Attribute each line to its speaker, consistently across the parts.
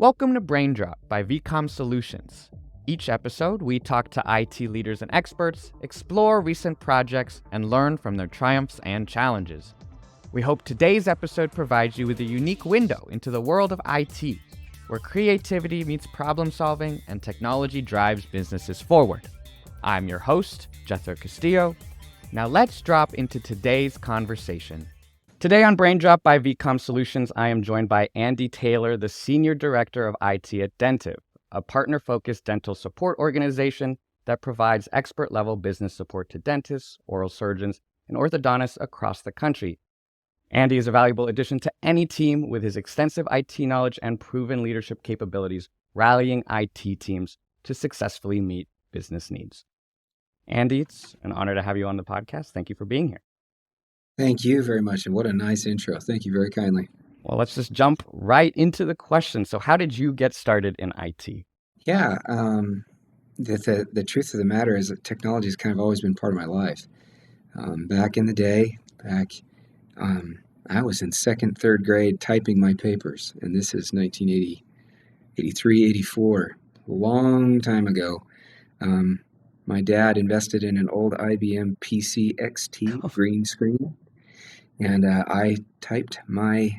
Speaker 1: Welcome to Braindrop by VCOM Solutions. Each episode, we talk to IT leaders and experts, explore recent projects, and learn from their triumphs and challenges. We hope today's episode provides you with a unique window into the world of IT, where creativity meets problem solving and technology drives businesses forward. I'm your host, Jethro Castillo. Now let's drop into today's conversation. Today on Braindrop by VCOM Solutions, I am joined by Andy Taylor, the Senior Director of IT at Dentive, a partner-focused dental support organization that provides expert-level business support to dentists, oral surgeons, and orthodontists across the country. Andy is a valuable addition to any team with his extensive IT knowledge and proven leadership capabilities, rallying IT teams to successfully meet business needs. Andy, it's an honor to have you on the podcast. Thank you for being here.
Speaker 2: Thank you very much, and what a nice intro. Thank you very kindly.
Speaker 1: Well, let's just jump right into the question. So how did you get started in IT?
Speaker 2: Yeah, the truth of the matter is that technology has kind of always been part of my life. Back in the day, I was in second, third grade typing my papers, and this is 1980, 83, 84, a long time ago. My dad invested in an old IBM PC XT green screen. And I typed my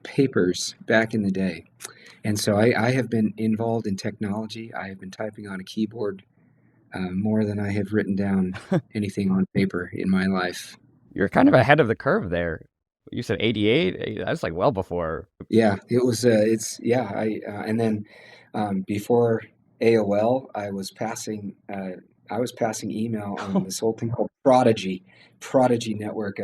Speaker 2: papers back in the day. And so I have been involved in technology. I have been typing on a keyboard more than I have written down anything on paper in my life.
Speaker 1: You're kind of ahead of the curve there. You said 88. That's like well before.
Speaker 2: Yeah, it was. And then before AOL, I was passing email on this whole thing called Prodigy Network.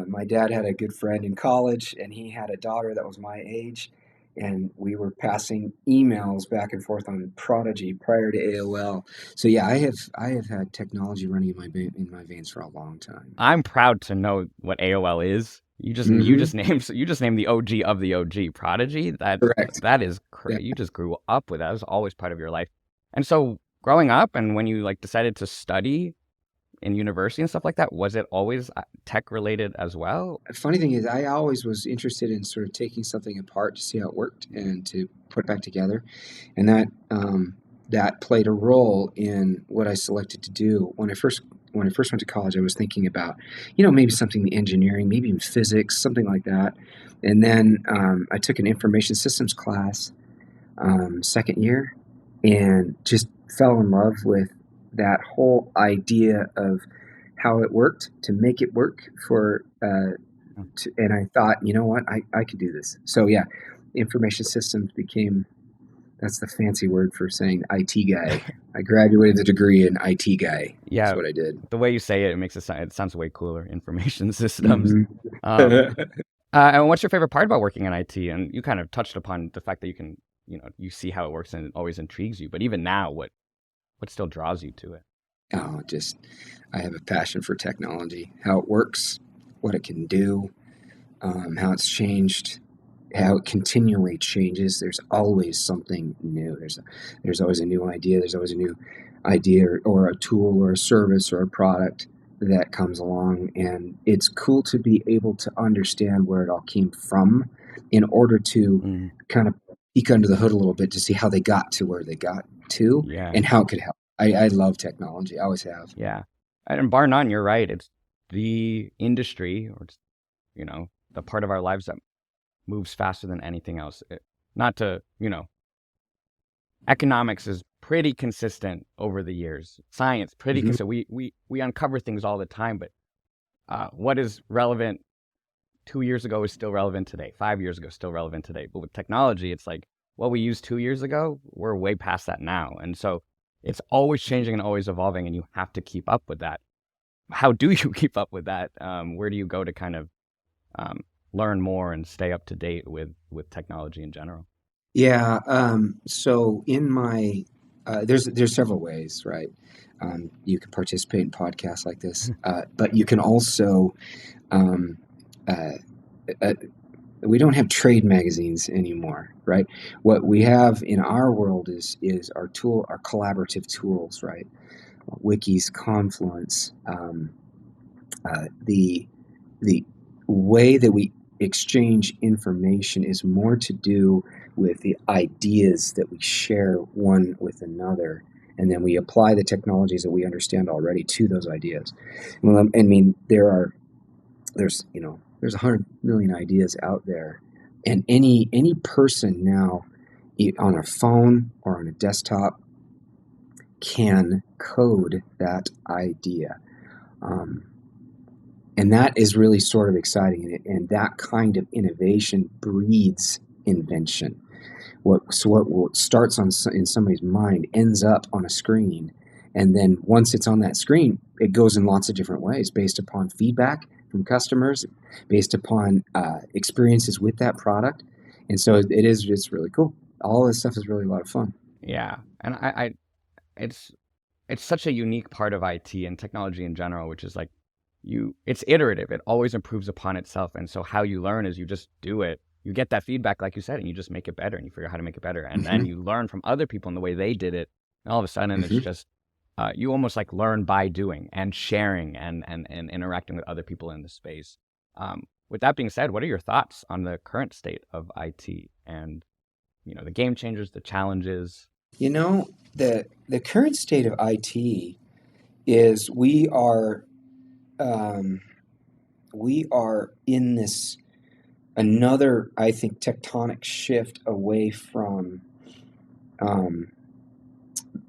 Speaker 2: My dad had a good friend in college, and he had a daughter that was my age, and we were passing emails back and forth on Prodigy prior to AOL. So yeah, I have had technology running in my veins for a long time.
Speaker 1: I'm proud to know what AOL is. You just named the OG of the OG, Prodigy.
Speaker 2: Correct.
Speaker 1: That is crazy. Yeah. You just grew up with that. It was always part of your life. And so growing up, and when you decided to study in university and stuff like that, was it always tech related as well?
Speaker 2: The funny thing is, I always was interested in sort of taking something apart to see how it worked and to put it back together, and that played a role in what I selected to do. When I first went to college, I was thinking about, maybe something in engineering, maybe in physics, something like that. And then I took an information systems class second year, and just fell in love with that whole idea of how it worked to make it work and I thought, you know what, I could do this. So yeah, information systems that's the fancy word for saying IT guy. I graduated with a degree in IT guy.
Speaker 1: Yeah,
Speaker 2: that's what I did.
Speaker 1: The way you say it, it sounds way cooler. Information systems.
Speaker 2: Mm-hmm.
Speaker 1: And what's your favorite part about working in IT? And you kind of touched upon the fact that you can, you see how it works and it always intrigues you. But even now, what still draws you to it?
Speaker 2: Oh, I have a passion for technology, how it works, what it can do, how it's changed, how it continually changes. There's always something new. There's always a new idea. There's always a new idea or a tool or a service or a product that comes along. And it's cool to be able to understand where it all came from in order to kind of peek under the hood a little bit to see how they got to where they got to and how it could help. I love technology. I always have.
Speaker 1: Yeah. And bar none, you're right. It's the industry or, the part of our lives that moves faster than anything else. Economics is pretty consistent over the years. Science, pretty consistent. We uncover things all the time, but what is relevant 2 years ago is still relevant today. 5 years ago, still relevant today. But with technology, it's like what we used 2 years ago, we're way past that now. And so it's always changing and always evolving, and you have to keep up with that. How do you keep up with that? Where do you go to kind of learn more and stay up to date with technology in general?
Speaker 2: Yeah. So in my there's several ways, right? You can participate in podcasts like this, but you can also we don't have trade magazines anymore, right? What we have in our world is our collaborative tools, right? Wikis, Confluence, the way that we exchange information is more to do with the ideas that we share one with another, and then we apply the technologies that we understand already to those ideas. Well, I mean, there's 100 million ideas out there, and any person now on a phone or on a desktop can code that idea. And that is really sort of exciting, and that kind of innovation breeds invention. What starts in somebody's mind ends up on a screen, and then once it's on that screen, it goes in lots of different ways based upon feedback from customers, based upon experiences with that product, and so it's really cool. All this stuff is really a lot of fun.
Speaker 1: Yeah, and it's such a unique part of IT and technology in general, which is like it's iterative. It always improves upon itself, and so how you learn is you just do it. You get that feedback, like you said, and you just make it better, and you figure out how to make it better, and then you learn from other people and the way they did it. And all of a sudden, it's just you almost like learn by doing and sharing and interacting with other people in the space. With that being said, what are your thoughts on the current state of IT and the game changers, the challenges?
Speaker 2: The current state of IT is we are in this another, I think, tectonic shift away from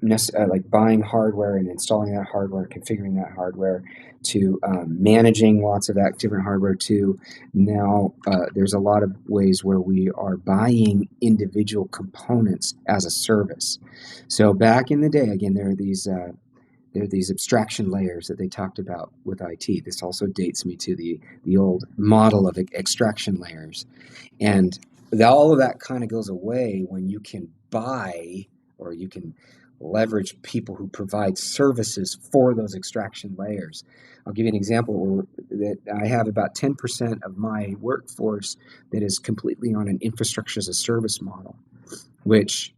Speaker 2: like buying hardware and installing that hardware, configuring that hardware, to managing lots of that different hardware, to now there's a lot of ways where we are buying individual components as a service. So back in the day, again, there are these abstraction layers that they talked about with IT. This also dates me to the old model of extraction layers. And all of that kind of goes away when you can buy, or you can leverage people who provide services for those extraction layers. I'll give you an example that I have about 10% of my workforce that is completely on an infrastructure as a service model, which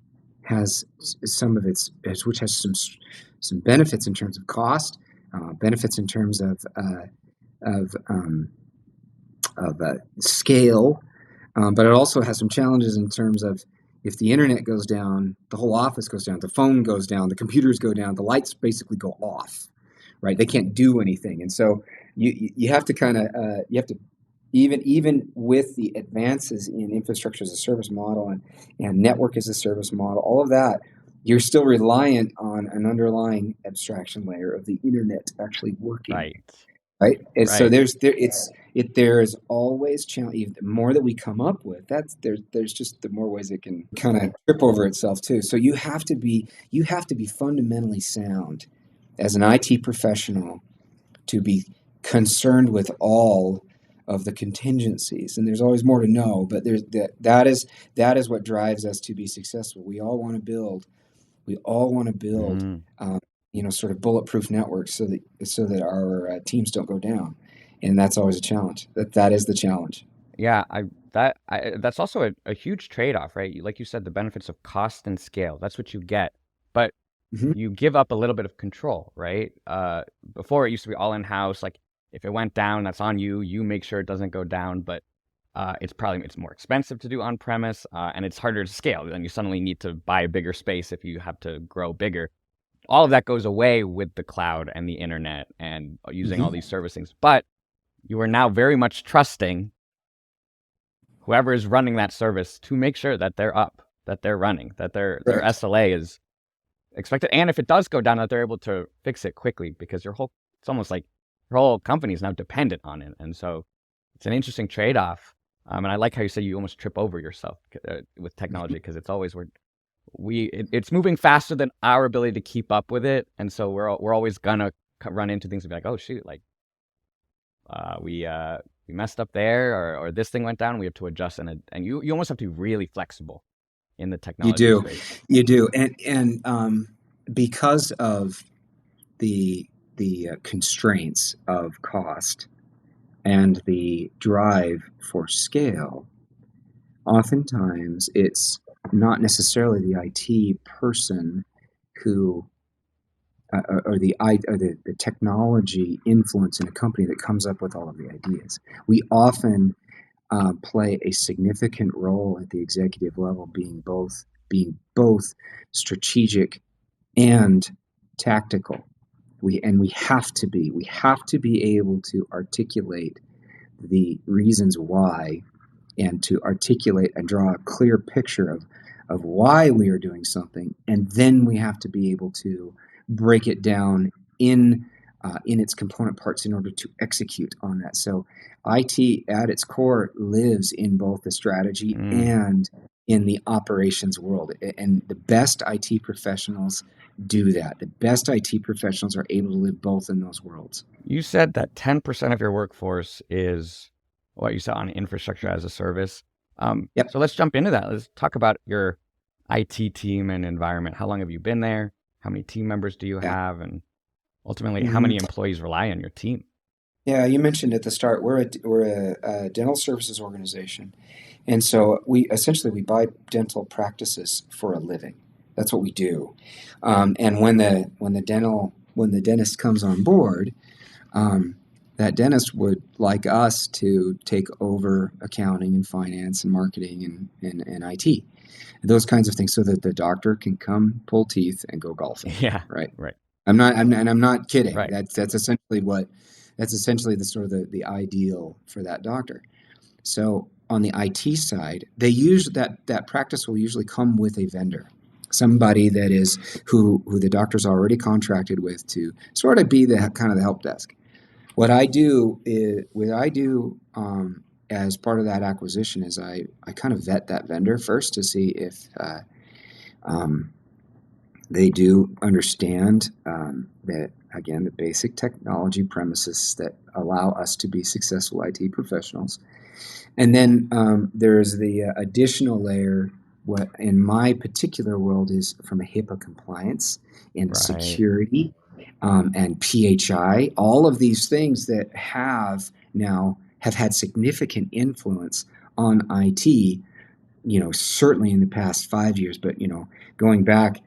Speaker 2: has some benefits in terms of cost, benefits in terms of scale, but it also has some challenges in terms of, if the internet goes down, the whole office goes down, the phone goes down, the computers go down, the lights basically go off, right? They can't do anything, and so you have to even with the advances in infrastructure as a service model and network as a service model, all of that, you're still reliant on an underlying abstraction layer of the internet actually working. Right. And so there is always challenge. The more that we come up with, there's just the more ways it can kind of trip over itself too. So you have to be fundamentally sound as an IT professional to be concerned with all of the contingencies, and there's always more to know. But that is what drives us to be successful. We all want to build. Sort of bulletproof networks so that our teams don't go down, and that's always a challenge. That is the challenge.
Speaker 1: Yeah, that's also a huge trade-off, right? Like you said, the benefits of cost and scale. That's what you get, but you give up a little bit of control, right? Before it used to be all in-house. Like if it went down, that's on you. You make sure it doesn't go down, but it's more expensive to do on-premise, and it's harder to scale. Then you suddenly need to buy a bigger space if you have to grow bigger. All of that goes away with the cloud and the internet and using all these servicings. But you are now very much trusting whoever is running that service to make sure that they're up, that they're running, that their SLA is expected. And if it does go down, that they're able to fix it quickly, because it's almost like your whole company is now dependent on it. And so it's an interesting trade-off. And I like how you say you almost trip over yourself with technology, because it's always it's moving faster than our ability to keep up with it, and so we're always gonna run into things and be like, oh shoot, like we messed up there, or this thing went down, and we have to adjust, and you almost have to be really flexible in the technology space.
Speaker 2: You do, and because of the constraints of cost and the drive for scale, oftentimes it's not necessarily the IT person who or the technology influence in a company that comes up with all of the ideas. We often play a significant role at the executive level, being both strategic and tactical. We have to be able to articulate the reasons why, and to articulate and draw a clear picture of why we are doing something, and then we have to be able to break it down in its component parts in order to execute on that. So IT at its core lives in both the strategy and in the operations world. And the best IT professionals do that. The best IT professionals are able to live both in those worlds.
Speaker 1: You said that 10% of your workforce is what you said on infrastructure as a service.
Speaker 2: Yep.
Speaker 1: So let's jump into that. Let's talk about your IT team and environment. How long have you been there? How many team members do you
Speaker 2: Yeah.
Speaker 1: have? And ultimately, how many employees rely on your team?
Speaker 2: Yeah, you mentioned at the start we're a dental services organization, and so we buy dental practices for a living. That's what we do. And when the dentist comes on board, that dentist would like us to take over accounting and finance and marketing and IT, those kinds of things, so that the doctor can come pull teeth and go golfing.
Speaker 1: Yeah.
Speaker 2: Right.
Speaker 1: Right.
Speaker 2: I'm not kidding.
Speaker 1: Right.
Speaker 2: That's essentially the sort of the ideal for that doctor. So on the IT side, they use that practice will usually come with a vendor, somebody that is who the doctor's already contracted with to sort of be the kind of the help desk. What I do as part of that acquisition is I kind of vet that vendor first to see if they do understand that, again, the basic technology premises that allow us to be successful IT professionals. And then there's the additional layer, what in my particular world is from a HIPAA compliance and
Speaker 1: Right.
Speaker 2: security and PHI, all of these things that have had significant influence on IT, certainly in the past 5 years, but, going back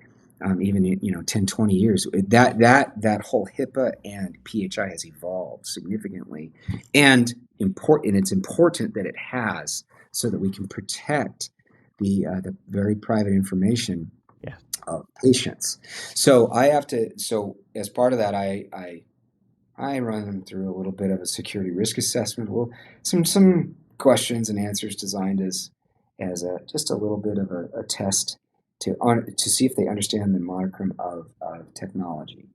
Speaker 2: even 10, 20 years, that whole HIPAA and PHI has evolved significantly, and it's important that it has, so that we can protect the very private information of patients. So as part of that, I run them through a little bit of a security risk assessment. Well, some questions and answers designed as just a little bit of a test to see if they understand the monochrome of technology.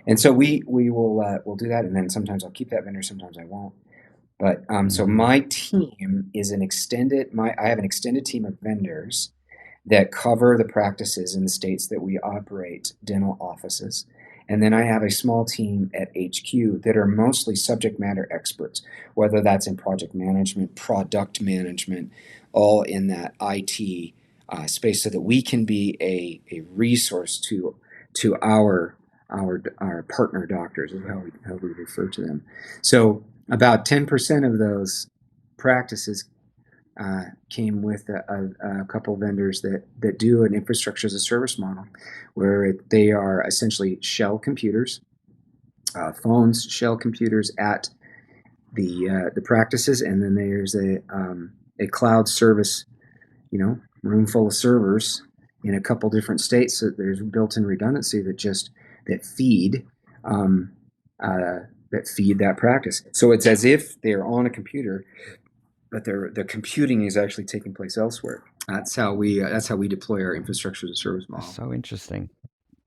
Speaker 2: And so we'll do that, and then sometimes I'll keep that vendor, sometimes I won't. But so my team is I have an extended team of vendors that cover the practices in the states that we operate dental offices. And then I have a small team at HQ that are mostly subject matter experts, whether that's in project management, product management, all in that IT space, so that we can be a resource to our partner doctors, is how we refer to them. So about 10% of those practices came with a couple vendors that do an infrastructure as a service model, where they are essentially shell computers, phones, shell computers at the practices, and then there's a cloud service, room full of servers in a couple different states. So there's built-in redundancy that feed that practice. So it's as if they're on a computer, but the computing is actually taking place elsewhere. That's how we deploy our infrastructure as a service model.
Speaker 1: That's so interesting.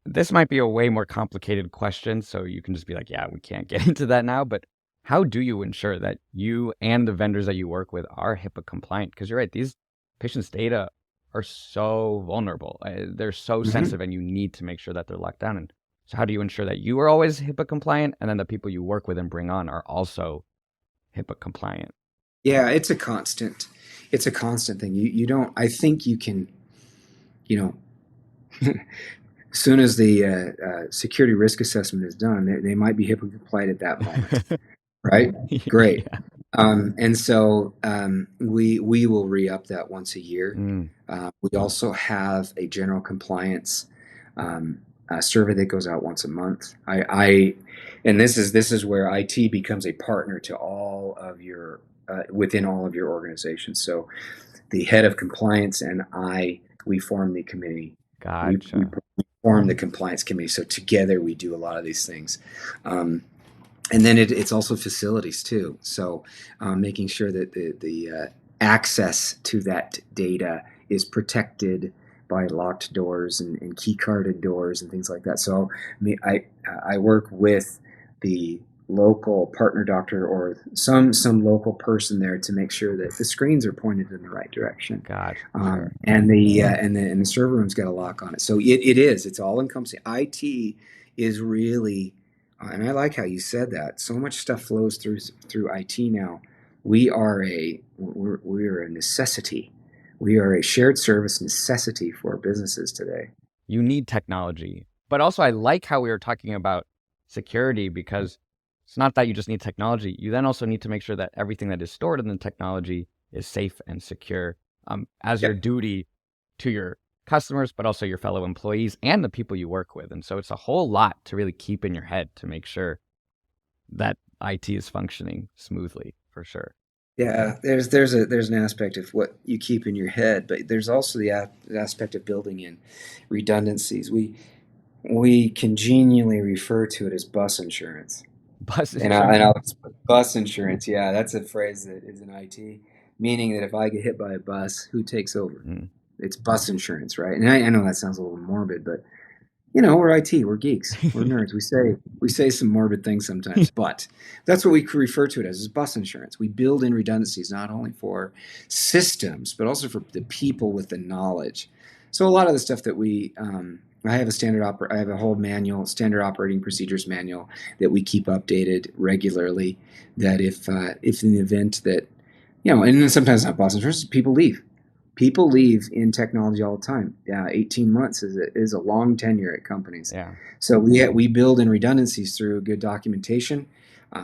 Speaker 1: This might be a way more complicated question, so you can just be like, yeah, we can't get into that now. But how do you ensure that you and the vendors that you work with are HIPAA compliant? Because you're right, these patients' data are so vulnerable. They're so sensitive, and you need to make sure that they're locked down. And so how do you ensure that you are always HIPAA compliant, and then the people you work with and bring on are also HIPAA compliant?
Speaker 2: Yeah, it's a constant thing. You don't, I think you can, as soon as the security risk assessment is done, they might be HIPAA compliant at that moment, right? Great.
Speaker 1: Yeah.
Speaker 2: And so we will re-up that once a year. We also have a general compliance survey that goes out once a month. And this is where IT becomes a partner to all of your within all of your organizations. So the head of compliance and we form the committee. We
Speaker 1: Gotcha.
Speaker 2: form the compliance committee. So together we do a lot of these things. And then it's also facilities too. So making sure that the access to that data is protected by locked doors and key carded doors and things like that. So I work with the local partner doctor or some local person there to make sure that the screens are pointed in the right direction.
Speaker 1: Gotcha. Sure.
Speaker 2: And the server room's got a lock on it. So it's all encompassing. IT is really and I like how you said that. So much stuff flows through IT now. We're a necessity. We are a shared service necessity for businesses today.
Speaker 1: You need technology. But also, I like how we were talking about security, because it's not that you just need technology. You then also need to make sure that everything that is stored in the technology is safe and secure, as your duty to your customers, but also your fellow employees and the people you work with. And so it's a whole lot to really keep in your head to make sure that IT is functioning smoothly, for sure.
Speaker 2: Yeah, there's an aspect of what you keep in your head, but there's also the aspect of building in redundancies. We congenially refer to it as bus insurance.
Speaker 1: Bus
Speaker 2: And
Speaker 1: insurance.
Speaker 2: bus insurance, yeah, that's a phrase that is in IT, meaning that if I get hit by a bus, who takes over?
Speaker 1: Mm.
Speaker 2: It's bus insurance, right? And I know that sounds a little morbid, but we're IT, we're geeks, we're nerds. We say some morbid things sometimes, but that's what we refer to it as, is bus insurance. We build in redundancies not only for systems, but also for the people with the knowledge. So a lot of the stuff that I have I have a whole manual, standard operating procedures manual that we keep updated regularly. That if in the event that and then sometimes not bus insurance, people leave. People leave in technology all the time. 18 months is a long tenure at companies.
Speaker 1: Yeah.
Speaker 2: So we build in redundancies through good documentation.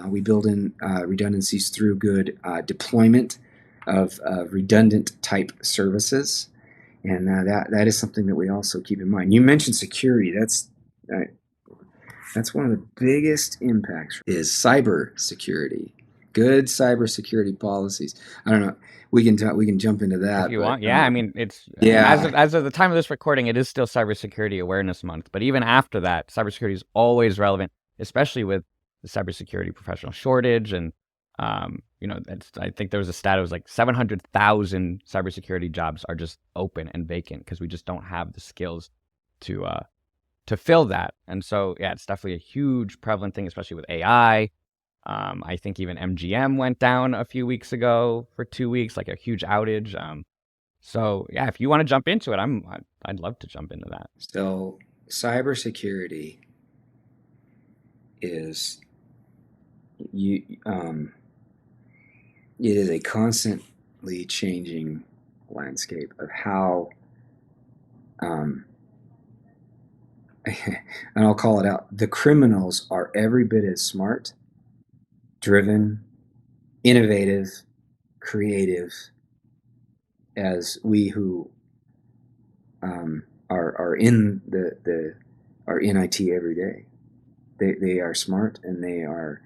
Speaker 2: We build in redundancies through good deployment of redundant type services, and that is something that we also keep in mind. You mentioned security. That's one of the biggest impacts is cyber security. Good cybersecurity policies. I don't know. We can jump into that.
Speaker 1: If you
Speaker 2: But
Speaker 1: want, yeah. I mean, it's
Speaker 2: yeah,
Speaker 1: as of the time of this recording, it is still Cybersecurity Awareness Month. But even after that, cybersecurity is always relevant, especially with the cybersecurity professional shortage. And I think there was a stat. It was like 700,000 cybersecurity jobs are just open and vacant because we just don't have the skills to fill that. And so, yeah, it's definitely a huge prevalent thing, especially with AI. I think even MGM went down a few weeks ago for 2 weeks, like a huge outage. So yeah, if you want to jump into it, I'd love to jump into that.
Speaker 2: so cybersecurity is you it is a constantly changing landscape of how and I'll call it out. The criminals are every bit as smart, driven, innovative, creative as we who are in are in IT every day. They are smart, and they are,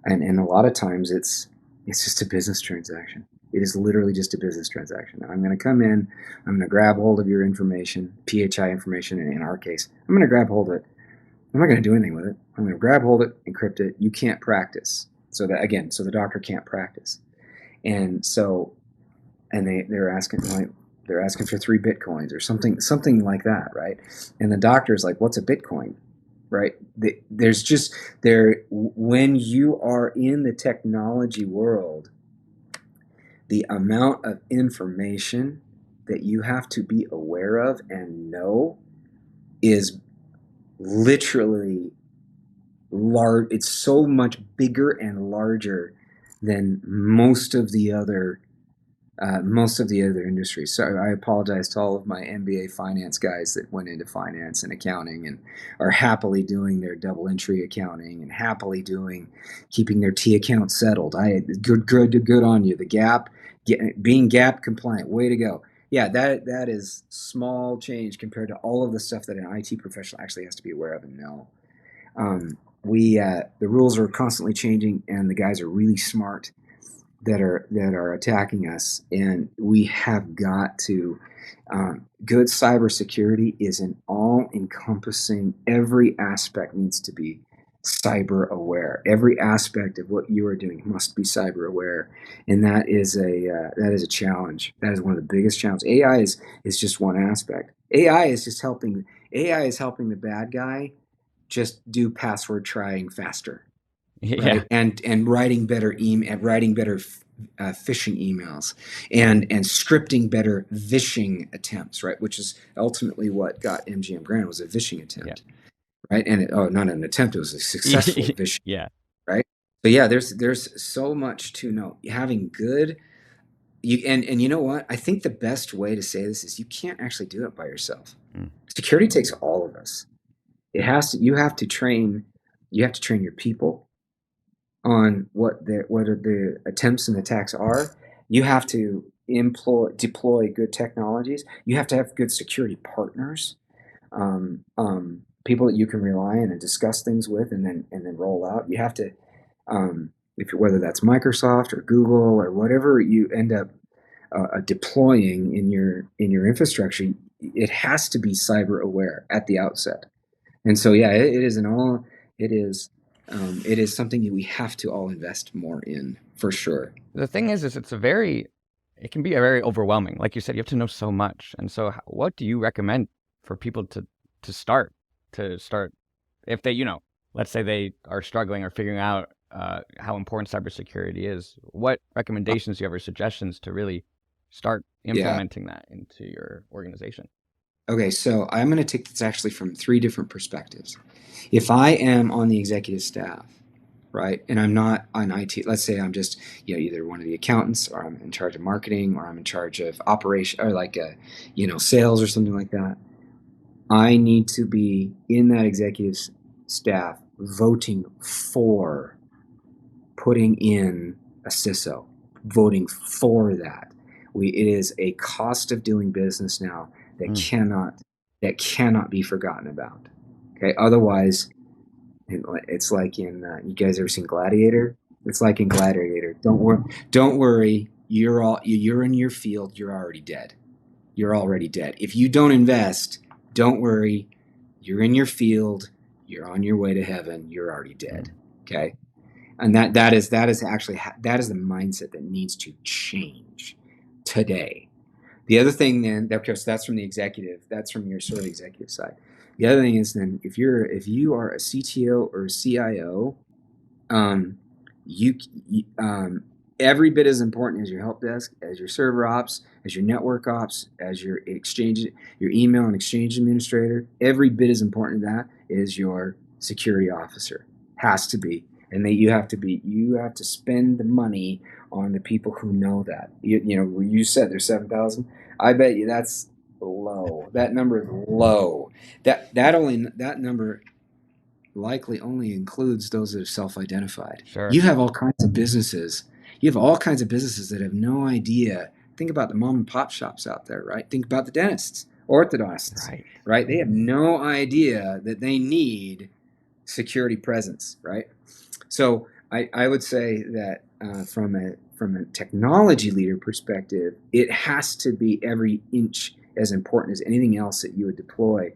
Speaker 2: and a lot of times it's just a business transaction. It is literally just a business transaction. I'm going to come in, I'm going to grab hold of your information, PHI information in our case. I'm going to grab hold of it. I'm not going to do anything with it. I'm going to grab hold of it, encrypt it. You can't practice. So the doctor can't practice. And so, and they're asking for 3 Bitcoins or something like that, right? And the doctor's like, what's a Bitcoin? Right? There's just when you are in the technology world, the amount of information that you have to be aware of and know is literally large. It's so much bigger and larger than most of the other industries. So I apologize to all of my MBA finance guys that went into finance and accounting and are happily doing their double entry accounting and happily keeping their T account settled. Good on you. The gap, being gap compliant, way to go. Yeah, that is small change compared to all of the stuff that an IT professional actually has to be aware of and know. The rules are constantly changing, and the guys are really smart. that are attacking us, and we have got to. Good cybersecurity is an all-encompassing. Every aspect needs to be cyber aware. Every aspect of what you are doing must be cyber aware, and that is a challenge. That is one of the biggest challenges. AI is just one aspect. AI is helping the bad guy just do password trying faster,
Speaker 1: Yeah.
Speaker 2: right? And writing better phishing emails, and scripting better vishing attempts, right? Which is ultimately what got MGM Grand, was a vishing attempt, right? And not an attempt; it was a successful vishing,
Speaker 1: Yeah.
Speaker 2: right? So yeah, there's so much to know. Having good and you know what? I think the best way to say this is you can't actually do it by yourself.
Speaker 1: Mm.
Speaker 2: Security takes all of us. It has to. You have to train your people on what the attempts and attacks are. You have to deploy good technologies. You have to have good security partners, people that you can rely on and discuss things with, and then roll out. You have to, whether that's Microsoft or Google or whatever you end up deploying in your infrastructure, it has to be cyber aware at the outset. And so, yeah, it is it is something that we have to all invest more in, for sure.
Speaker 1: The thing is it can be a very overwhelming. Like you said, you have to know so much. And so, what do you recommend for people to start if they, let's say they are struggling or figuring out how important cybersecurity is? What recommendations do you have or suggestions to really start
Speaker 2: Yeah.
Speaker 1: implementing that into your organization?
Speaker 2: Okay, so I'm going to take this actually from three different perspectives. If I am on the executive staff, right, and I'm not on IT, let's say I'm just either one of the accountants, or I'm in charge of marketing, or I'm in charge of operation, or like sales or something like that. I need to be in that executive staff voting for putting in a CISO, voting for that. It is a cost of doing business now that
Speaker 1: Mm.
Speaker 2: cannot be forgotten about. Okay, otherwise, it's like in you guys ever seen Gladiator? It's like in Gladiator. Don't worry. You're in your field. You're already dead. You're already dead. If you don't invest, don't worry. You're in your field. You're on your way to heaven. You're already dead. Okay. And that is actually that is the mindset that needs to change today. The other thing then, of course, that's from the executive. That's from your sort of executive side. The other thing is then if you are a CTO or a CIO, you every bit as important as your help desk, as your server ops, as your network ops, as your email and exchange administrator. Every bit as important as that is your security officer. Has to be. And you have to spend the money on the people who know that. You said there's 7,000. I bet you that's low. That number is low. That number likely only includes those that are self-identified.
Speaker 1: Sure.
Speaker 2: You have all kinds of businesses. You have all kinds of businesses that have no idea. Think about the mom and pop shops out there, right? Think about the dentists, orthodontists, right? They have no idea that they need security presence, right? So I would say that from a technology leader perspective, it has to be every inch as important as anything else that you would deploy.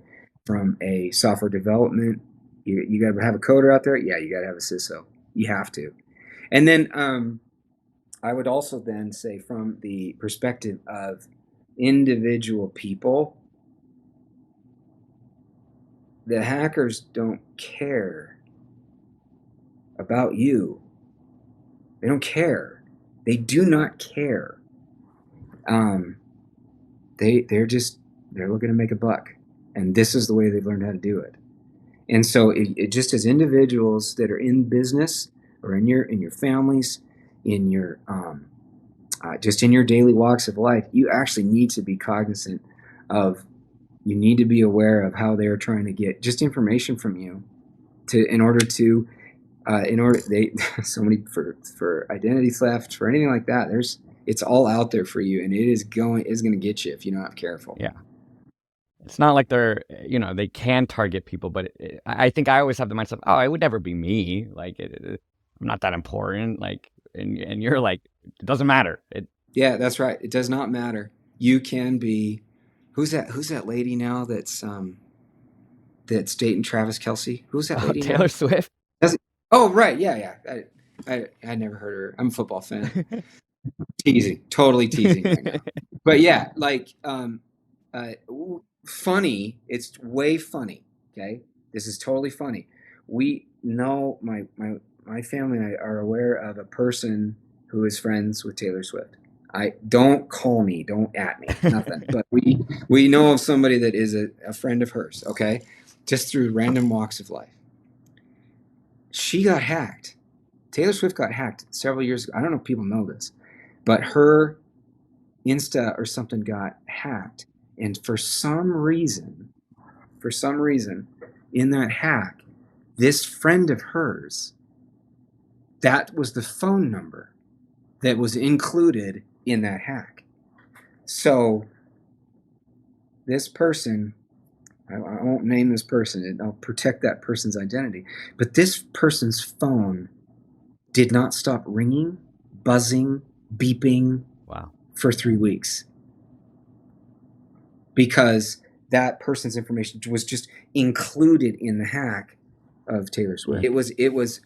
Speaker 2: From a software development, you got to have a coder out there. Yeah, you got to have a CISO. You have to. And then I would also then say, from the perspective of individual people, the hackers don't care about you. They don't care. They do not care. They're looking to make a buck, and this is the way they've learned how to do it. And so, it just as individuals that are in business, or in your families, in your just in your daily walks of life, you actually need to be cognizant of. You need to be aware of how they're trying to get just information from you, in order they so many for identity theft, for anything like that. It's all out there for you, and it is going to get you if you're not careful.
Speaker 1: Yeah. It's not like they can target people, but I think I always have the mindset of, oh, it would never be me. Like, I'm not that important. Like, and you're like, it doesn't matter.
Speaker 2: Yeah, that's right. It does not matter. You can be. Who's that lady now? That's dating Travis Kelce. Who's that lady
Speaker 1: Taylor
Speaker 2: now?
Speaker 1: Swift.
Speaker 2: Oh, right. Yeah, yeah. I never heard her. I'm a football fan. Teasing, totally teasing right now. But yeah, like funny. It's way funny. Okay, this is totally funny. We know my family and I are aware of a person who is friends with Taylor Swift. I don't call me, don't at me, nothing. But we know of somebody that is a friend of hers. Okay, just through random walks of life. She got hacked. Taylor Swift got hacked several years ago. I don't know if people know this, but her Insta or something got hacked, and for some reason, in that hack, this friend of hers, that was the phone number that was included in that hack. So this person, I won't name this person, and I'll protect that person's identity, but this person's phone did not stop ringing, buzzing, beeping.
Speaker 1: Wow.
Speaker 2: For 3 weeks. Because that person's information was just included in the hack of Taylor Swift.
Speaker 1: Yeah.
Speaker 2: It was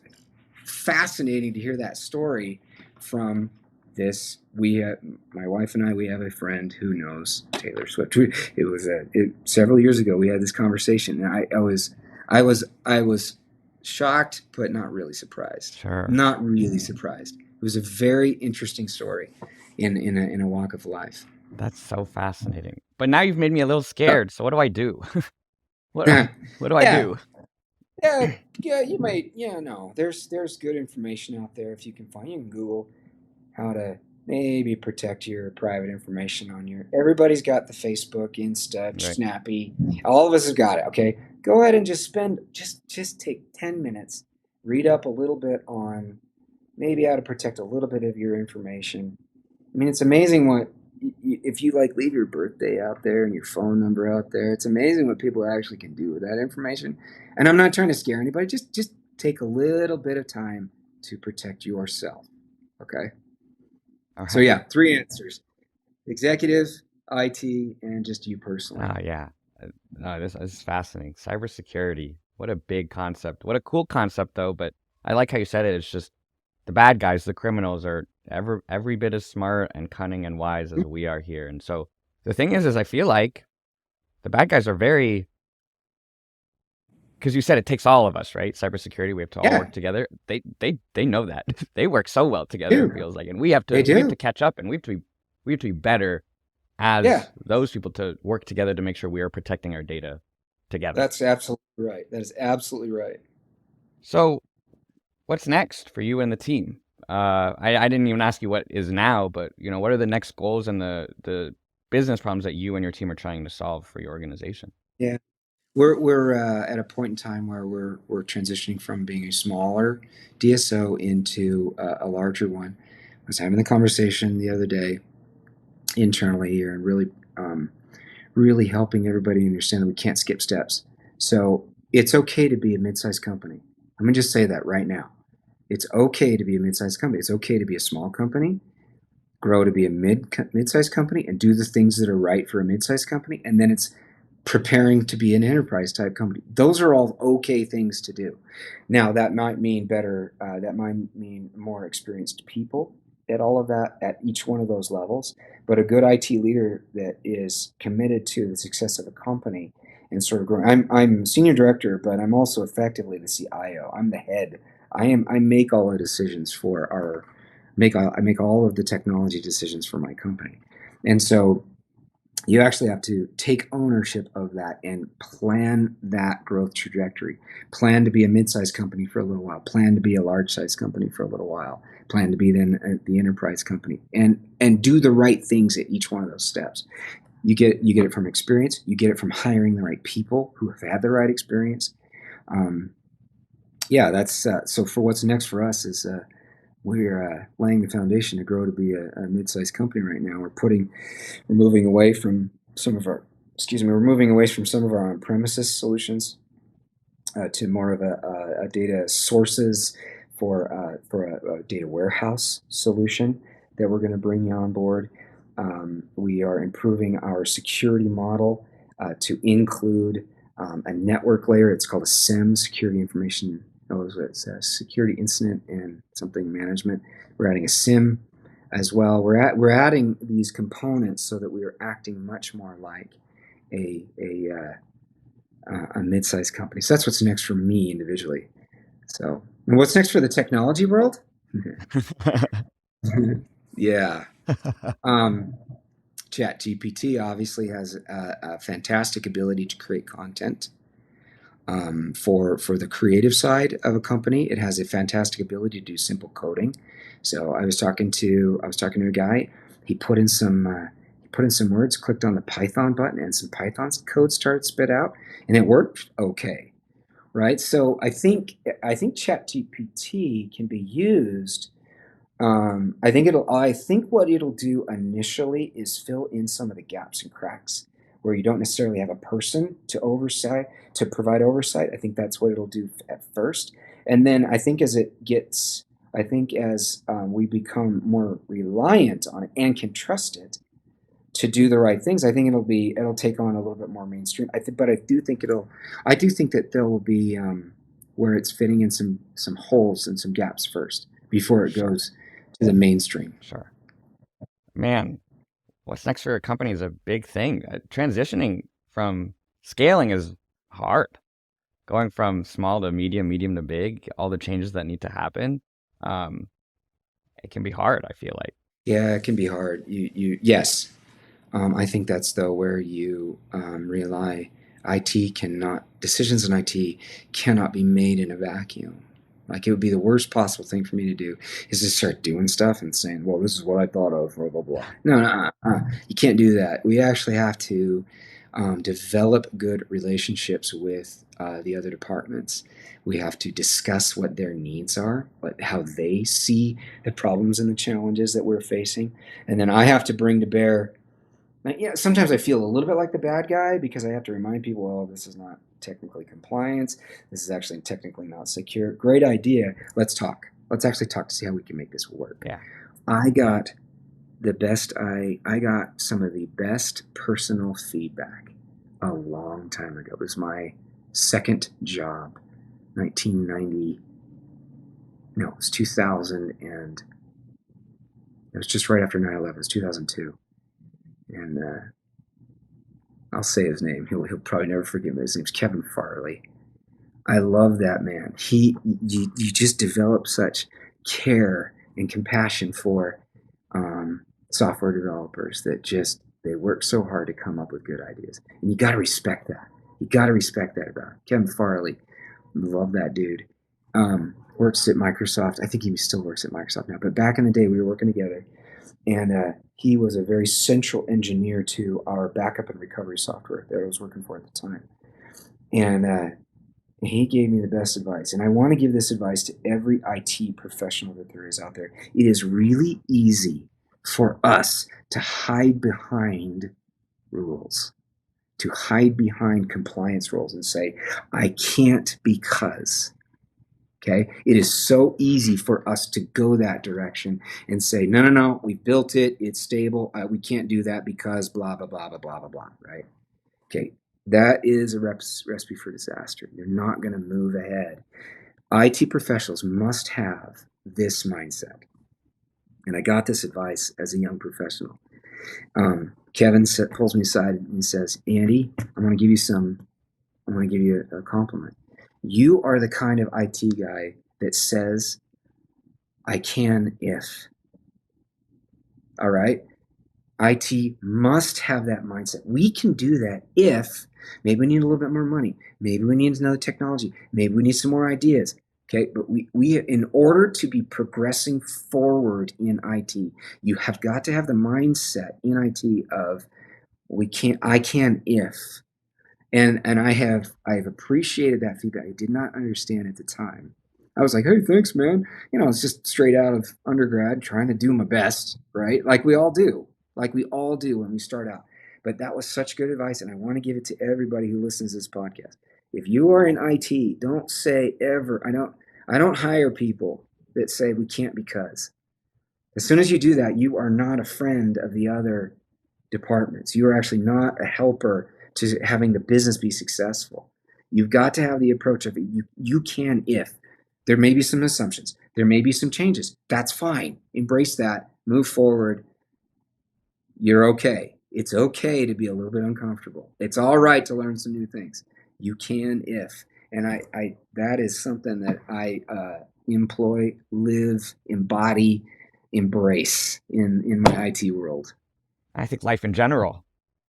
Speaker 2: fascinating to hear that story from this. My wife and I, we have a friend who knows Taylor Swift. It was several years ago we had this conversation, and I was shocked, but not really surprised.
Speaker 1: Sure.
Speaker 2: Not really surprised. It was a very interesting story in a walk of life.
Speaker 1: That's so fascinating. But now you've made me a little scared. So what do I do? what do I do?
Speaker 2: Yeah, you might. Yeah, no. There's good information out there if you can find. You can Google how to maybe protect your private information on your. Everybody's got the Facebook, Insta,
Speaker 1: Right.
Speaker 2: Snappy. All of us have got it. Okay, go ahead and just take 10 minutes, read up a little bit on maybe how to protect a little bit of your information. I mean, it's amazing what if you like leave your birthday out there and your phone number out there. It's amazing what people actually can do with that information. And I'm not trying to scare anybody. Just take a little bit of time to protect yourself. Okay.
Speaker 1: All right.
Speaker 2: So yeah, 3 answers: executive, IT, and just you personally.
Speaker 1: Yeah. This is fascinating. Cybersecurity. What a big concept. What a cool concept, though. But I like how you said it. It's just the bad guys, the criminals, are every bit as smart and cunning and wise as we are here. And so the thing is I feel like the bad guys are very, because you said it takes all of us, right? Cybersecurity, we have to all work together. They know that. They work so well together, it feels like, and we have to catch up, and we have to be better as those people to work together to make sure we are protecting our data together.
Speaker 2: That's absolutely right. That is absolutely right.
Speaker 1: So what's next for you and the team? I didn't even ask you what is now, but what are the next goals and the business problems that you and your team are trying to solve for your organization?
Speaker 2: Yeah, we're at a point in time where we're transitioning from being a smaller DSO into a larger one. I was having the conversation the other day internally here, and really helping everybody understand that we can't skip steps. So it's okay to be a mid-sized company. Let me just say that right now. It's okay to be a mid-sized company. It's okay to be a small company, grow to be a mid-sized company, and do the things that are right for a mid-sized company. And then it's preparing to be an enterprise type company. Those are all okay things to do. Now that might mean that might mean more experienced people at all of that, at each one of those levels. But a good IT leader that is committed to the success of a company and sort of growing. I'm senior director, but I'm also effectively the CIO. I'm the head. I make all the decisions I make all of the technology decisions for my company. And so you actually have to take ownership of that and plan that growth trajectory. Plan to be a mid-sized company for a little while. Plan to be a large-sized company for a little while. Plan to be then the enterprise company, and do the right things at each one of those steps. You get it from experience. You get it from hiring the right people who have had the right experience. That's so. For what's next for us is we're laying the foundation to grow to be a mid-sized company right now. We're moving away from some of our on-premises solutions to more of a data sources, for a data warehouse solution that we're going to bring you on board. We are improving our security model to include a network layer. It's called a SIEM, Security Information. Oh, it's a Security Incident and something management. We're adding a SIEM as well. We're adding these components so that we are acting much more like a mid-sized company. So that's what's next for me individually. So, and what's next for the technology world? Yeah. ChatGPT obviously has a fantastic ability to create content. For the creative side of a company, it has a fantastic ability to do simple coding. So I was talking to a guy. He put in some words, clicked on the Python button, and some Python code started spit out, and it worked okay, right? So I think ChatGPT can be used. I think what it'll do initially is fill in some of the gaps and cracks where you don't necessarily have a person to provide oversight. I think that's what it'll do at first, and then I think as we become more reliant on it and can trust it to do the right things, I think it'll take on a little bit more mainstream. But I do think that there will be where it's fitting in some holes and some gaps first before it goes to the mainstream.
Speaker 1: Sure. Man, what's next for your company is a big thing. Transitioning from scaling is hard. Going from small to medium to big, all the changes that need to happen, it can be hard, I feel like.
Speaker 2: Yeah, it can be hard. Yes. I think that's though where you decisions in IT cannot be made in a vacuum. Like it would be the worst possible thing for me to do is to start doing stuff and saying, well, this is what I thought of, blah, blah, blah. No, you can't do that. We actually have to develop good relationships with the other departments. We have to discuss what their needs are, how they see the problems and the challenges that we're facing. And then I have to bring to bear. Yeah, sometimes I feel a little bit like the bad guy because I have to remind people, oh, this is not technically compliance. This is actually technically not secure. Great idea. Let's talk. Let's actually talk to see how we can make this work.
Speaker 1: Yeah.
Speaker 2: I got some of the best personal feedback a long time ago. It was my second job, 1990. No, it was 2000, and it was just right after 9/11. It was 2002. And I'll say his name. He'll probably never forgive me. His name's Kevin Farley. I love that man. You just develop such care and compassion for software developers that they work so hard to come up with good ideas. And you got to respect that. You got to respect that about him. Kevin Farley. Love that dude. Works at Microsoft. I think he still works at Microsoft now. But back in the day, we were working together. And he was a very central engineer to our backup and recovery software that I was working for at the time. And he gave me the best advice. And I want to give this advice to every IT professional that there is out there. It is really easy for us to hide behind rules, to hide behind compliance rules and say, I can't because. Okay, it is so easy for us to go that direction and say, no, we built it, it's stable, we can't do that because blah, blah, blah, blah, blah, blah, blah, right? Okay, that is a recipe for disaster. You're not going to move ahead. IT professionals must have this mindset. And I got this advice as a young professional. Kevin pulls me aside and says, Andy, I'm going to give you a compliment. You are the kind of IT guy that says, I can if. All right? IT must have that mindset. We can do that if maybe we need a little bit more money. Maybe we need another technology. Maybe we need some more ideas. Okay, but we in order to be progressing forward in IT, you have got to have the mindset in IT of I can if. And I have appreciated that feedback. I did not understand at the time. I was like, hey, thanks, man. It's just straight out of undergrad trying to do my best, right? Like we all do when we start out. But that was such good advice, and I want to give it to everybody who listens to this podcast. If you are in IT, don't say ever, I don't hire people that say we can't because. As soon as you do that, you are not a friend of the other departments. You are actually not a helper to having the business be successful. You've got to have the approach of you can if. There may be some assumptions. There may be some changes. That's fine. Embrace that. Move forward. You're okay. It's okay to be a little bit uncomfortable. It's all right to learn some new things. You can if. And I that is something that I employ, live, embody, embrace in my IT world.
Speaker 1: I think life in general.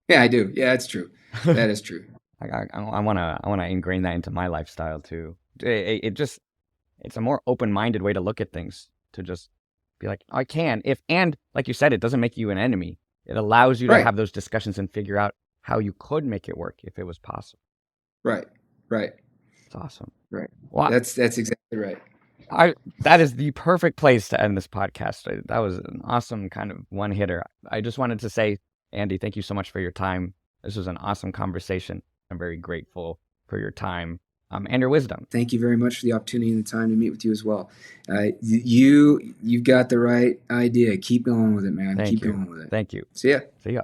Speaker 2: Yeah, I do. Yeah, it's true. That is true.
Speaker 1: I wanna ingrain that into my lifestyle too. It's a more open-minded way to look at things, to just be like, I can if, and like you said, it doesn't make you an enemy. It allows you to
Speaker 2: Right.
Speaker 1: have those discussions and figure out how you could make it work if it was possible.
Speaker 2: Right.
Speaker 1: It's awesome.
Speaker 2: Right.
Speaker 1: Well,
Speaker 2: That's exactly right.
Speaker 1: that is the perfect place to end this podcast. That was an awesome kind of one hitter. I just wanted to say, Andy, thank you so much for your time. This was an awesome conversation. I'm very grateful for your time and your wisdom.
Speaker 2: Thank you very much for the opportunity and the time to meet with you as well. You've got the right idea. Keep going with it, man. Keep going with it.
Speaker 1: Thank you.
Speaker 2: See ya.
Speaker 1: See ya.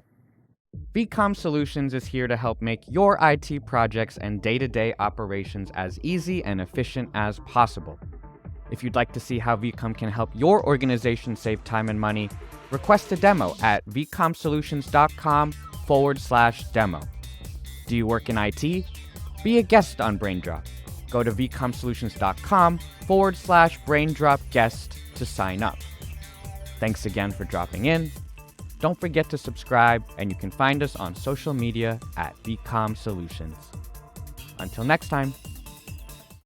Speaker 1: VCOM Solutions is here to help make your IT projects and day-to-day operations as easy and efficient as possible. If you'd like to see how VCOM can help your organization save time and money, request a demo at vcomsolutions.com/demo. Do you work in IT? Be a guest on Braindrop. Go to vcomsolutions.com/Braindrop guest to sign up. Thanks again for dropping in. Don't forget to subscribe, and you can find us on social media at VCOM Solutions. Until next time.